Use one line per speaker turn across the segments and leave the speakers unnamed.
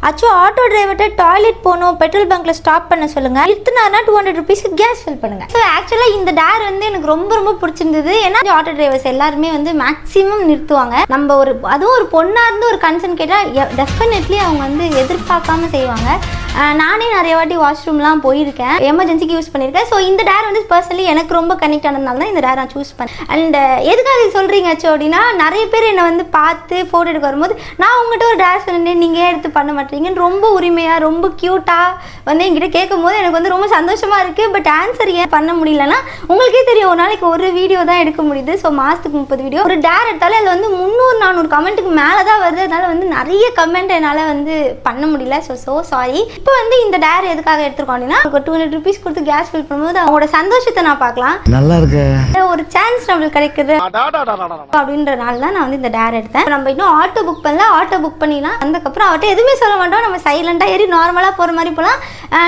Actually auto டிரைவர்கிட்ட toilet போகணும் petrol பங்க்ல stop பண்ண சொல்லுங்க, இத்தனானா 200 ருபீஸ்க்கு கேஸ் ஃபில் பண்ணுங்க. ஸோ ஆக்சுவலாக இந்த டேர் வந்து எனக்கு ரொம்ப ரொம்ப பிடிச்சிருந்தது. ஏன்னா ஆட்டோ டிரைவர்ஸ் எல்லாருமே வந்து மேக்ஸிமம் நிறுத்துவாங்க. நம்ம ஒரு அதுவும் ஒரு பொண்ணாக இருந்து ஒரு கன்சர்ன் கேட்டால் டெஃபினெட்லி அவங்க வந்து எதிர்பார்க்காம செய்வாங்க. நானே நிறைய வாட்டி வாஷ்ரூம்லாம் போயிருக்கேன், எமர்ஜென்சிக்கு யூஸ் பண்ணியிருக்கேன். ஸோ இந்த டேர் வந்து பர்சனலி எனக்கு ரொம்ப கனெக்ட் ஆனதுனால தான் இந்த டேர் நான் சூஸ் பண்ணேன். அண்ட் எதுக்காக இது சொல்கிறீங்க ஆச்சு அப்படின்னா, நிறைய பேர் என்னை வந்து பார்த்து ஃபோட்டோ எடுக்க வரும்போது நான் உங்கள்கிட்ட ஒரு டேர் சொன்னேன், நீங்கள் ஏன் எடுத்து பண்ண மாட்டீங்கன்னு ரொம்ப உரிமையாக ரொம்ப க்யூட்டாக வந்து என்கிட்ட கேட்கும் போது எனக்கு வந்து ரொம்ப சந்தோஷமாக இருக்குது. பட் ஆன்சர் ஏன் பண்ண முடியலன்னா, உங்களுக்கே தெரியும் ஒரு நாளைக்கு ஒரு வீடியோ தான் எடுக்க முடியுது. ஸோ மாதத்துக்கு 30 வீடியோ ஒரு டேர் எடுத்தாலும் அதில் வந்து 300-400 கமெண்ட்டுக்கு மேலே தான் வருது. அதனால் வந்து நிறைய கமெண்ட் என்னால் வந்து பண்ண முடியல. So sorry. இப்போ வந்து இந்த டேர் எதுக்காக எடுத்துருக்கோம் அப்படின்னா, ஒரு 200 ருபீஸ் கொடுத்து கேஸ் ஃபில் பண்ணும்போது அவங்களோட சந்தோஷத்தை நான் பார்க்கலாம், நல்லா இருக்கு, ஒரு சான்ஸ் நம்மளுக்கு கிடைக்குது அப்படின்றனால தான் நான் வந்து இந்த டேர் எடுத்தேன். நம்ம இன்னும் ஆட்டோ புக் பண்ணல, ஆட்டோ புக் பண்ணிடலாம். அதுக்கப்புறம் அவர்கிட்ட எதுவுமே சொல்ல மாட்டோம், நம்ம சைலண்டாக ஏறி நார்மலாக போகிற மாதிரி போகலாம்.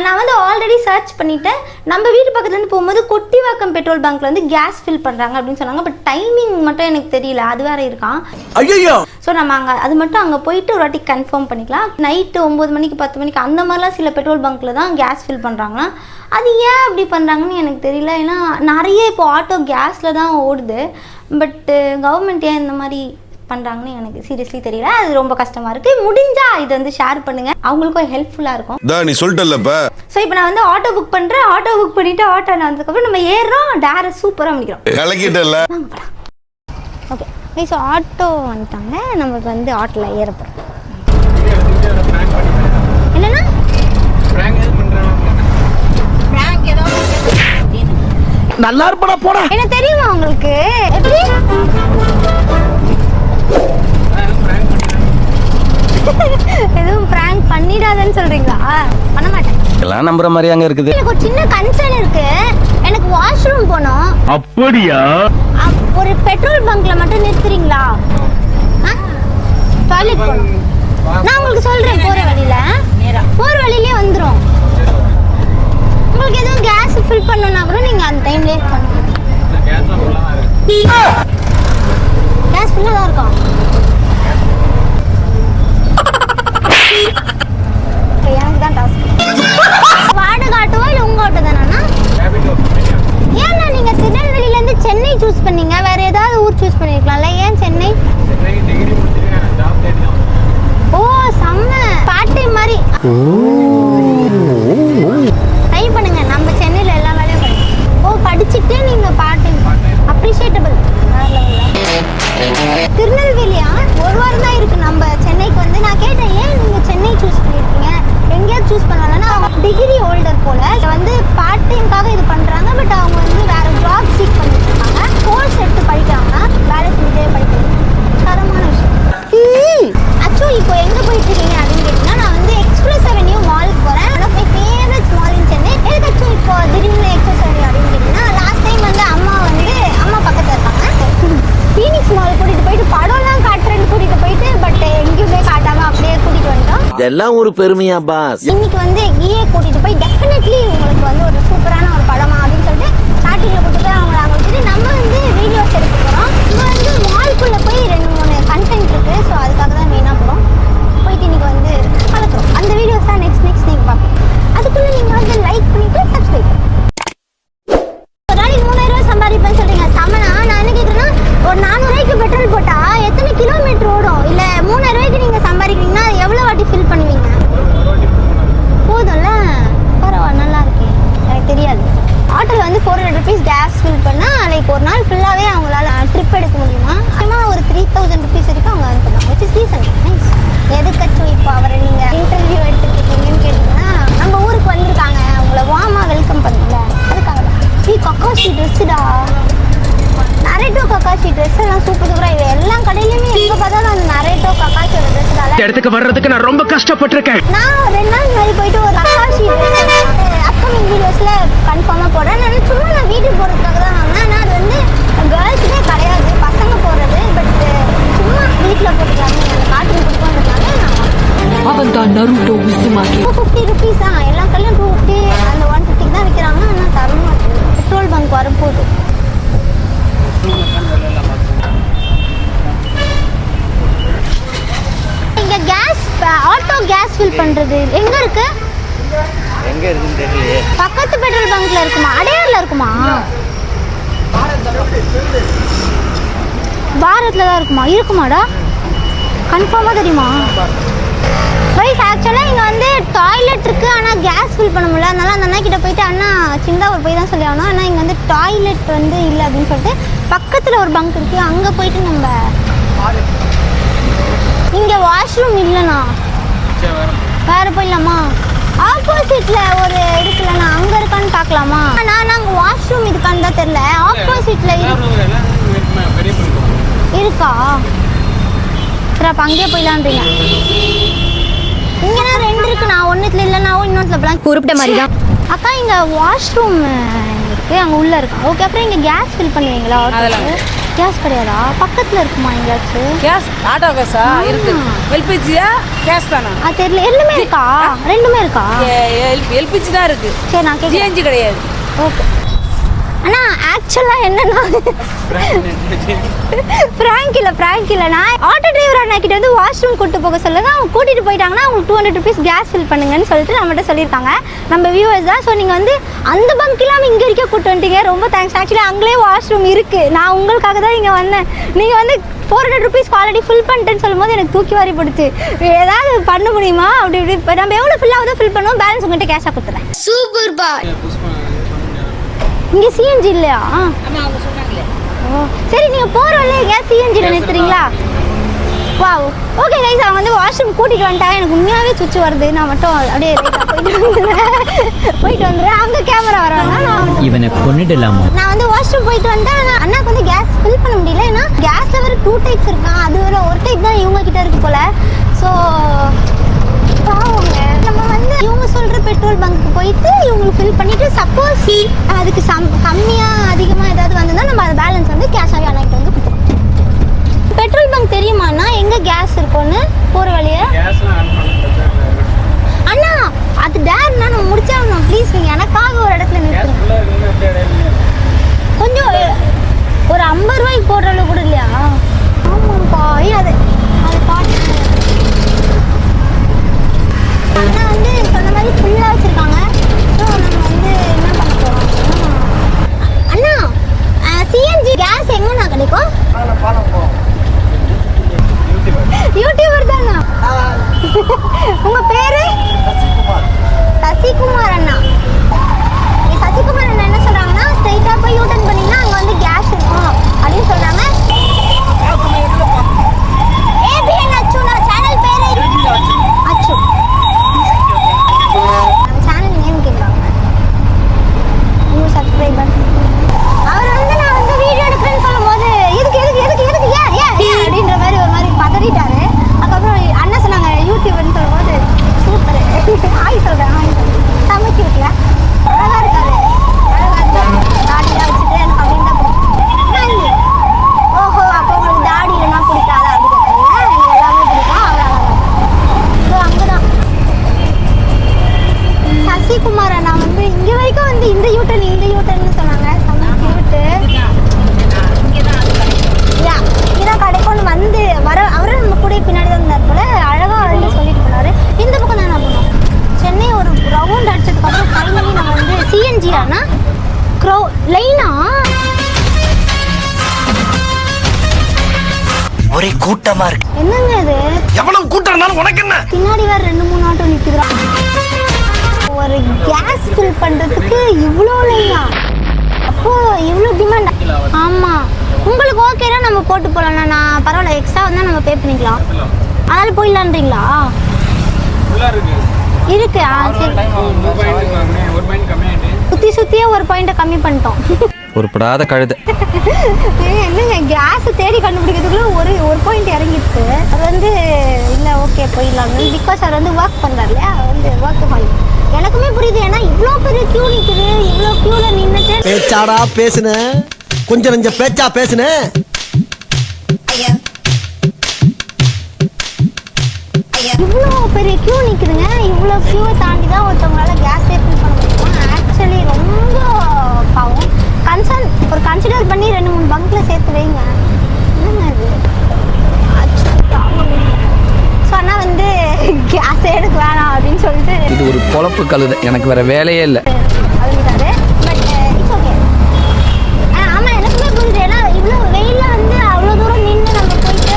நான் வந்து ஆல்ரெடி சர்ச் பண்ணிட்டேன். நம்ம வீட்டு பக்கத்துலேருந்து போகும்போது கொட்டிவாக்கம் பெட்ரோல் பங்க்ல வந்து கேஸ் ஃபில் பண்ணுறாங்க அப்படின்னு சொன்னாங்க. பட் டைமிங் மட்டும் எனக்கு தெரியல, அது வேற இருக்கான். ஸோ நம்ம அது மட்டும் அங்கே போயிட்டு ஒரு வாட்டி கன்ஃபார்ம் பண்ணிக்கலாம். நைட்டு 9 மணிக்கு 10 மணிக்கு அந்த மாதிரிலாம் சில பெட்ரோல் பங்க்கில் தான் கேஸ் ஃபில் பண்ணுறாங்கன்னா, அது ஏன் அப்படி பண்ணுறாங்கன்னு எனக்கு தெரியல. ஏன்னா நிறைய இப்போ ஆட்டோ கேஸில் தான் ஓடுது. பட்டு கவர்மெண்ட் ஏன் இந்த மாதிரி பண்ணுறாங்கன்னு எனக்கு சீரியஸ்லி தெரியல. அது ரொம்ப கஷ்டமாக இருக்குது. முடிஞ்சா இது வந்து ஷேர் பண்ணுங்கள், அவங்களுக்கும் ஹெல்ப்ஃபுல்லாக இருக்கும்.
நீ சொல்லிட்டல்லப்ப.
ஸோ இப்போ நான் வந்து ஆட்டோ புக் பண்ணுறேன். ஆட்டோ புக் பண்ணிவிட்டு ஆட்டோ வந்ததுக்கப்புறம் நம்ம ஏறுறோம், டேரை சூப்பராக முடிக்கிறோம். ஓகே, ஸோ ஆட்டோ வந்துட்டாங்க, நமக்கு வந்து ஆட்டோவில் ஏறப்போகிறோம். என்னன்னா
நல்லா இருப்படா போடா.
என்ன தெரியுமா உங்களுக்கு? எப்படி எதுவும் பிராங்க் பண்ணிடாதன்னு சொல்றீங்களா? பண்ண மாட்டேன்.
எல்லாம் நம்புற மாதிரி அங்க இருக்குது.
எனக்கு ஒரு சின்ன கன்சர்ன் இருக்கு. எனக்கு வாஷ்ரூம் போகணும்.
அப்படியா?
ஒரு பெட்ரோல் பங்க்ல மட்டும் நிறுத்துறீங்களா? டாய்லெட் போகணும். நான் உங்களுக்கு சொல்றேன், போற வழியிலே வந்துரும். உங்களுக்கு எதுவும் கேஸ் ஃபில் பண்ணணும்னா கூட நீங்க அந்த டைம்லயே பண்ணுங்க. கேஸ் ஃபுல்லா தான் இருக்கும். எனக்கு தான் டாஸ்க். வாடகை ஆட்டோவா இல்லை உங்க ஆட்டோ தானா? ஏன்னா நீங்க திருநெல்வேலியில இருந்து சென்னை சூஸ் பண்ணீங்க, வேற ஏதாவது ஊர் சூஸ் பண்ணிருக்கலாம்ல, ஏன் சென்னை? ஓ செம்ம பார்ட் டைம் மாதிரி. ட்ரை பண்ணுங்க, நம்ம சென்னையில எல்லா வேலையும் பண்ணுங்க. ஓ படிச்சுட்டு நீங்க பார்ட் டைம், அப்ரிஷியேட்டபிள். திருநெல்வேலியா? ஒரு வாரம் தான் இருக்கு நம்ம சென்னைக்கு வந்து. நான் கேட்டேன், ஏன் நீங்க சென்னை சூஸ் பண்ணிருக்கீங்க, எங்கேயாவது சூஸ் பண்ணலாம்னா டிகிரி ஹோல்டர் போல வந்து பார்ட் டைம்காக இது பண்றாங்க. பட் அவங்க வந்து வேற ஜாப் சீக் பண்ணிட்டு இருக்காங்க. கோர்ஸ் எடுத்து படிக்கிறாங்கன்னா வேலை செஞ்சே படிக்கிறது தரமான விஷயம். ஆக்சுவலி இப்போ எங்க போயிட்டு இருக்கீங்க அப்படின்னு கேட்டீங்கன்னா, நான் வந்து எக்ஸ்பிரஸ் அவென்யூ மாலுக்கு போறேன். One of my favourite mall in Chennai. எனக்கு ஆக்சுவலி இப்போ திடீர்னு எக்ஸ்பிரஸ் அவென்யூ அப்படின்னு கேட்டீங்கன்னா, லாஸ்ட் டைம் வந்து அம்மா பக்கத்தில் இருக்காங்க, ஃபீனிக்ஸ் மால் கூட்டிட்டு போயிட்டு படம்லாம் காட்டுறேன்னு கூட்டிட்டு போயிட்டு, பட் எங்கேயுமே காட்டாம அப்படியே கூட்டிட்டு வந்துட்டோம்.
இதெல்லாம் ஒரு பெருமையா பாஸ்?
இன்னைக்கு வந்து ஈயே கூட்டிட்டு போய் டெஃபினெட்லி உங்களுக்கு வந்து ஒரு சூப்பரான ஒரு படமா அப்படின்னு சொல்லிட்டு ஸ்டார்டிங்ல கூட்டிட்டு போய் அவங்களை வச்சுட்டு நம்ம வந்து வீடியோஸ் எடுக்க போறோம். இங்க வந்து மால்குள்ள போய் 2-3 கண்டென்ட் இருக்கு. ஸோ அதுக்காக தான் மெயினா போறோம். போயிட்டு இன்னைக்கு வந்து கலக்குறோம். அந்த வீடியோஸ் தான் நெக்ஸ்ட் நீங்க பார்ப்போம். அதுக்குள்ள நீங்க வந்து லைக் பண்ணிட்டு சப்ஸ்கிரைப். ஒரு நாளைக்கு 3000 ரூபாய் சம்பாதிப்பேன்னு சொல்றீங்க, சமனா? நான் என்ன கேட்குறேன்னா, ஒரு 400 ரூபாய்க்கு பெட்ரோல் போட்டா எத்தனை கிலோமீட்டர் ஓடும்? இல்ல 3000 ரூபாய்க்கு நீங்க சம்பாதிக்கிறீங்கன்னா எவ்வளவு வாட்டி ஃபில் பண்ணுவீங்க? போதும்ல, பரவாயில்ல, நல்லா இருக்கேன். எனக்கு தெரியாது. ஆட்டோவில் வந்து 400 ருபீஸ் கேஸ் ஃபில் பண்ணால் லைக் ஒரு நாள் ஃபுல்லாகவே அவங்களால ட்ரிப் எடுக்க முடியுமா? அதிகமாக ஒரு 3000 ருபீஸ் வரைக்கும் அவங்க அனுப்பலாம். Which is reason nice. எதுக்காச்சும் இப்போ அவரை நீங்கள் இன்டர்வியூ எடுத்துட்டு இருக்கீங்கன்னு கேட்டிங்கன்னா, நம்ம ஊருக்கு வந்திருக்காங்க, அவங்கள வார்மாக வெல்கம் பண்ணல, அதுக்காக தான். கக்காஷி ட்ரெஸ்ஸுடா, நரேட்டோ கக்காஷி ட்ரெஸ் எல்லாம் சூப்பர் சூப்பராக. இது எல்லா கடையிலுமே எங்கே பார்த்தாலும் அந்த நரேட்டோ கக்காஷியோட ட்ரெஸ் தான்.
இடத்துக்கு வர்றதுக்கு நான் ரொம்ப கஷ்டப்பட்டிருக்கேன்.
நான் 2 நாள் முன்னாடி போயிட்டு ஒரு கக்காஷி ட்ரெஸ் அப்கமிங் வீடியோஸ்ல கன்ஃபார்மா போடுறேன். நான் சும்மா நான் வீட்டுக்கு போறதுக்காக தான் வாங்கினேன். ஆனால் அது வந்து கேர்ள்ஸுக்கே கிடையாது, பசங்க போடுறது. பட் சும்மா வீட்டில் போட்டுக்கலாமே, அந்த கார்ட்டூன் கொடுக்கணுன்றதுனால
அவன் தான் நருட்டோ உசுமாகி
250 ருபீஸ் தான். எல்லா கல்லையும் 250 அந்த 150 தான் விற்கிறாங்க. ஆனால் தரமா பெட்ரோல் பங்க் வரப்போகுது. இங்க கேஸ் ஆட்டோ கேஸ் ஃபில் பண்றது எங்க இருக்கு?
எங்க இருக்குன்னு தெரியலையே.
பக்கத்து பெட்ரோல் பங்க்ல இருக்குமா? அடையார்ல இருக்குமா? பாரத்ல தான் இருக்குமா? இருக்குமாடா? கன்ஃபார்மா தெரியுமா? கைஸ் ஆக்சுவலாக இங்கே வந்து டாய்லெட் இருக்குது, ஆனால் கேஸ் ஃபில் பண்ண முடியல. அதனால அந்த அண்ணா கிட்ட போயிட்டு அண்ணா சின்னதாக ஒரு போய் தான் சொல்லி ஆகணும். ஆனால் இங்கே வந்து டாய்லெட் வந்து இல்லை அப்படின்னு சொல்லிட்டு பக்கத்தில் ஒரு பங்க் இருக்குது, அங்கே போயிட்டு நம்ம இங்கே வாஷ்ரூம் இல்லைண்ணா, வேறு போயிடலாமா? ஆப்போசிட்டில் ஒரு இருக்குல்லண்ணா, அங்கே இருக்கான்னு பார்க்கலாமா? நாங்கள் வாஷ்ரூம் இதுக்கான்னு தான் தெரில. ஆப்போசிட்டில் இருக்கா? சரி அப்போ அங்கேயே போயிடலான்றீங்க. இங்கேனா 2 இருக்குண்ணா, ஒன்றுத்துல இல்லைனா இன்னொன்றுல பிளாங்க் குறிப்பிட்ட மாதிரி தான். அக்கா இங்கே வாஷ்ரூம் இருக்குது, அங்கே உள்ளே இருக்கா. ஓகே, அப்புறம் இங்கே கேஸ் ஃபில் பண்ணுவீங்களா? கேஸ் கிடையாதா? பக்கத்தில் இருக்குமா எங்கேயாச்சும்?
கேஸ் ஆட்டோ கேஸா இருக்கு. எல்பிஜியா கேஸ் தானா?
அது தெரியல. ரெண்டுமே இருக்கா? ரெண்டுமே இருக்கா?
எல்பிஜி தான் இருக்கு.
சரி நான் கேட்குறேன்.
சிஎன்ஜி கிடையாது.
ஓகே அண்ணா, ஆக்சுவலாக என்னன்னா ஃப்ராங்க் இல்லைண்ணா, ஆட்டோ டிரைவர் அண்ணா கிட்ட வந்து வாஷ்ரூம் கூப்பிட்டு போக சொல்லுங்க. அவங்க கூட்டிகிட்டு போயிட்டாங்கன்னா அவங்களுக்கு 200 ருபீஸ் கேஸ் ஃபில் பண்ணுங்கன்னு சொல்லிட்டு நம்மகிட்ட சொல்லியிருக்காங்க நம்ம வியூவர்ஸ் தான். ஸோ நீங்கள் வந்து அந்த பங்க் இல்லாமல் இங்கே வரைக்கும் கூப்பிட்டு வந்துட்டீங்க, ரொம்ப தேங்க்ஸ். ஆக்சுவலி அங்கேயே வாஷ்ரூம் இருக்குது, நான் உங்களுக்காக தான் இங்கே வந்தேன். நீங்கள் வந்து 400 ருபீஸ்க்கு ஆல்ரெடி ஃபில் பண்ணிட்டேன்னு சொல்லும்போது எனக்கு தூக்கி வாரி போடுச்சு. ஏதாவது பண்ண முடியுமா? அப்படி இப்படி நம்ம எவ்வளோ ஃபில் ஆகுதோ ஃபில் பண்ணுவோம், பேலன்ஸ் உங்கள்கிட்ட கேஷாக கொடுத்துறேன். சூப்பர் பாய். இங்கே சிஎன்ஜி இல்லையா? ஓ சரி, நீங்கள் போகிற வழியே எங்கேயா சிஎன்ஜியில் நிறுத்துறீங்களா? வா ஓகே கைஸ், அவங்க வந்து வாஷ்ரூம் கூட்டிகிட்டு வந்துட்டாங்க. எனக்கு உண்மையாகவே சுச்சு வருது, நான் மட்டும் அப்படியே போயிட்டு வந்துடுறேன். அங்கே கேமரா வராங்க,
இவனை கொண்டுடலாமா?
நான் வந்து வாஷ்ரூம் போயிட்டு வந்தேன். ஆனால் அண்ணாக்கு வந்து கேஸ் ஃபில் பண்ண முடியல. ஏன்னா கேஸில் வேறு 2 டைப்ஸ் இருக்கான், அது வேறு ஒரு டைப் தான் இவங்ககிட்ட இருக்கு போல். ஸோ பாவங்க, நம்ம வந்து இவங்க சொல்கிற பெட்ரோல் பங்க்கு போயிட்டு இவங்களுக்கு ஃபில் பண்ணிவிட்டு சப்போஸ் அதுக்கு கம்மியாக அதிகமாக ஏதாவது வந்ததுன்னா நம்ம அது பேலன்ஸ் வந்து கேஷாகவே அண்ணாக்கிட்ட வந்து கொடுத்துருவோம். பெட்ரோல் பங்க் தெரியுமாண்ணா எங்கே கேஸ் இருக்கும்னு போகிற வழியை? அண்ணா அது டேர்னா நம்ம முடிச்சாகணும் ப்ளீஸ், நீங்கள் எனக்காக ஒரு இடத்துல நிறுத்துங்க. கொஞ்சம் ஒரு 50 ரூபாய்க்கு போடுற அளவு கூட இல்லையா? ஆமாம்ப்பா, அது அது பாட்டு அண்ணா வந்து சொன்ன மாதிரி ஃபுல்லாக வச்சுருக்காங்க. ஸோ நம்ம வந்து என்ன பண்ண போகிறோம் அண்ணா, சிஎன்ஜி கேஸ் எங்கண்ணா கிடைக்கும்? யூடியூபர் தானா? உங்கள் பேர்? சசிகுமார் அண்ணா. சசிகுமார் அண்ணா என்ன சொல்கிறாங்கன்னா, ஸ்ட்ரைட்டாக போய் யூட்டர்ன் பண்ணிங்கன்னா அங்கே வந்து கேஸ் இருக்கும் அப்படின்னு சொல்கிறாங்க. ஏபிஎன் அச்சு, நான் சேனல் பேர் அச்சு. சேனல் நேம் கேட்குறாங்க, நியூ சப்ஸ்கிரைபர். அவர் வந்து நான் வந்து வீடியோ எடுக்கிறேன்னு சொல்லும் போது எதுக்கு ஏன் அப்படின்ற மாதிரி ஒரு மாதிரி பதறிட்டாரு. அதுக்கப்புறம் அண்ணன் சொன்னாங்க யூடியூப்னு சொல்லும்போது சூப்பர் ஆய் சொல்கிறேன் சமைச்சு விட்டல அழகாக இருக்காரு, தாடிலாம் வச்சுட்டு எனக்கு அப்படின்னு தான் பிடிக்கும். ஓஹோ, அப்போ உங்களுக்கு தாடி இல்லைன்னா பிடிக்காதா அப்படி கேட்குறீங்க? எனக்கு எல்லாமே பிடிக்கும், அவ்வளோ ஸோ அங்கே தான் சசிகுமார் அண்ணா வந்து இங்கே வரைக்கும் வந்து இந்த யூட்டர்ன்னு சொன்னாங்க. சமைச்சு விட்டு இங்கேதான் கடைக்கு வந்து அவரும் நம்ம கூட பின்னாடி தான் இருந்தார் போல. அழகாக வந்து சொல்லிட்டு போனார். இந்த பக்கம் தான் நான் போனோம். சென்னை ஒரு ரவுண்ட் அடிச்சதுக்கப்புறம் ஃபைனலி நம்ம வந்து சிஎன்ஜி ஆனா லைனா
ஒரே கூட்டமா இருக்கு.
என்னங்க இது?
எவ்வளவு கூட்டம் இருந்தாலும் உனக்கு என்ன?
பின்னாடி வேற 2-3 ஆட்டோ நிக்குதுடா. ஒரு கேஸ் ஃபில் பண்றதுக்கு இவ்வளோ லைனா? அப்போ இவ்வளோ டிமாண்ட்? ஆமா, உங்களுக்கு ஓகேனா நம்ம போட்டு போகலாம்ண்ணா. நான் பரவாயில்ல, எக்ஸ்ட்ரா வந்தால் நம்ம பே பண்ணிக்கலாம். அதனால போயிடலான்றீங்களா? இருக்கு. சுற்றியே ஒரு பாயிண்ட்டை கம்மி பண்ணிட்டோம்.
உருப்படாத கழுதை.
என்னங்க கேஸ் தேடி கண்டுபிடிக்கிறதுக்குள்ள ஒரு பாயிண்ட் இறங்கிடுச்சு. அது வந்து இல்லை ஓகே போயிடலாம் பிகாஸ் அவர் வந்து ஒர்க் பண்ணுறாரு இல்லையா, வந்து ஒர்க் ஹால். எனக்குமே புரியுது, ஏன்னா இவ்வளோ பெரிய க்யூ நிற்குது, இவ்வளோ க்யூவில் நின்றுட்டு
பேச்சாடா பேசுன, கொஞ்சம் நெஞ்ச பேச்சா பேசுன.
இவ்வளோ பெரிய க்யூ நிற்குதுங்க. இவ்வளோ க்யூவை தாண்டி தான் ஒருத்தவங்களால கேஸே ஃபில் பண்ண முடியும். ஆக்சுவலி ரொம்ப பாவம். கன்சிடர் பண்ணி 2-3 பங்க்ல சேர்த்து வைங்க. என்னங்க இது? ஸோ ஆனால் வந்து கேஸே எடுக்க வேணாம் அப்படின்னு சொல்லிட்டு
இது ஒரு பொழப்பு கழுதை, எனக்கு வேற வேலையே இல்லை.
அழுதுட்டாரு. But it's okay. ஆமாம், எனக்குமே புரியுது. ஏன்னா இவ்வளோ வெயிலில் வந்து அவ்வளோ தூரம் நின்று நம்ம போயிட்டு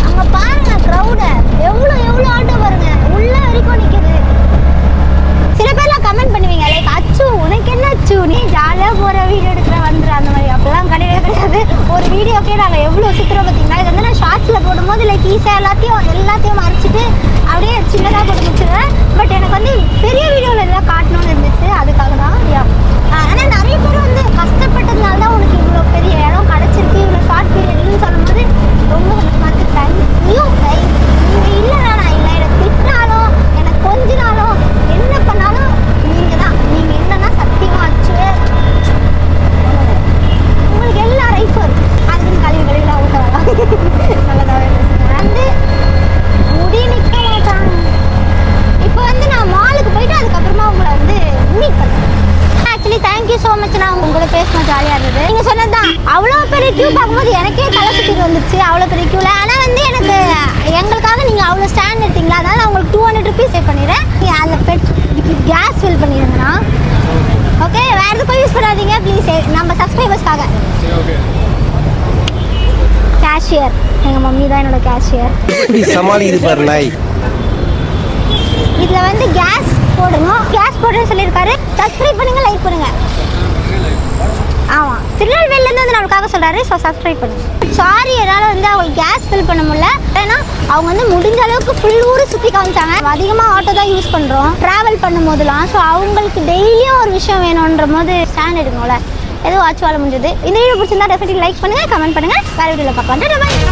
அங்கே பாருங்க க்ரௌடை, எவ்வளோ ஆட்டோ பாருங்க உள்ள வரைக்கும் நிற்குது. சில பேர்லாம் கமெண்ட் பண்ணுவீங்க லைக் அச்சு உனக்கு என்ன அச்சு நீ ஜாலியாக போகிற வீடியோ எடுக்கிற வந்துடுற அந்த மாதிரி. அப்போலாம் கிடையவே கிடையாது. ஒரு வீடியோக்கே நாங்கள் எவ்வளோ சுற்றுறோம் பார்த்தீங்கன்னா. இது வந்து நான் ஷார்ட்ஸில் போடும்போது லைக் ஈஸியாக எல்லாத்தையும் மறைச்சிட்டு அப்படியே சின்னதாக போட்டு முடிச்சிடுவேன். பட் எனக்கு வந்து பெரிய வீடியோவில் எல்லாம் காட்டணும்னு இருந்துச்சு, அதுக்காக தான். ஆனால் நிறைய பேர் வந்து கஷ்டப்பட்டதுனால தான் உனக்கு இவ்வளோ பெரிய இடம் கிடச்சிருக்கு, இவ்வளோ ஷார்ட் பீரியட்னு சொல்லும்போது ரொம்ப சந்தோஷமாக இருக்குது. Thank you guys. நீங்கள் இல்லைனா நான் இல்லை, எனக்கு திட்டினாலும் எனக்கு கொஞ்சினாலும் என்ன பண்ணாலும் நீங்கள் தான். நீங்கள் இல்லைன்னா சத்தியமாக ஆச்சு உங்களுக்கு எல்லா ரைட்ஸும் இருக்குது. அதுக்குன்னு கழிவுலாம் அவங்க நல்லதாகவே வந்து முடி நிற்க மாட்டாங்க. இப்போ வந்து நான் மாலுக்கு போயிட்டு அதுக்கப்புறமா உங்களை வந்து மீட் பண்ணுறேன். Actually thank you so much. நான் உங்களை பேசினா ஜாலியாக இருந்தது. நீங்கள் சொன்னது தான், அவ்வளோ பெரிய கியூ பார்க்கும்போது எனக்கே தலை சுற்றிட்டு வந்துச்சு அவ்வளோ பெரிய கியூவில். ஆனால் வந்து எனக்கு எங்களுக்காக நீங்கள் அவ்வளோ ஸ்டாண்ட் எடுத்தீங்களா, அதனால் நான் உங்களுக்கு 200 rupees பே பண்ணிடுறேன். அதில் கேஸ் ஃபில் பண்ணிடுங்கண்ணா. ஓகே, வேறு எதுக்கும் யூஸ் பண்ணாதீங்க ப்ளீஸ், நம்ம சப்ஸ்கிரைபர்ஸ்க்காக. கேஷியர் எங்கள் மம்மி தான் என்னோட கேஷியர்.
சமாளிக்குது பாரு நாய்.
இதில் வந்து கேஸ் போடுங்க, கேஸ் போடுறேன்னு சொல்லியிருக்காரு. சப்ஸ்கிரைப் பண்ணுங்கள், லைக் பண்ணுங்கள். ஆமாம், திருநெல்வேலியிலேருந்து வந்து நம்மளுக்காக சொல்கிறாரு. ஸோ சப்ஸ்கிரைப் பண்ணுங்கள். சாரி, என்னால் வந்து அவங்களுக்கு கேஸ் ஃபில் பண்ண முடியல. ஏன்னா அவங்க வந்து முடிஞ்ச அளவுக்கு ஃபுல் ஊர் சுற்றி காமிச்சாங்க. அதிகமாக ஆட்டோ தான் யூஸ் பண்ணுறோம் ட்ராவல் பண்ணும் போதெல்லாம். ஸோ அவங்களுக்கு டெய்லியும் ஒரு விஷயம் வேணுன்ற போது ஸ்டாண்ட் எடுக்கணும்ல. ஏதோ ஆச்சு வாழ முடிஞ்சது. இந்த வீடியோ பிடிச்சிருந்தா டெஃபினெட்லி லைக் பண்ணுங்கள், கமெண்ட் பண்ணுங்கள். வேறு வீடியோவில் பார்க்கலாம்.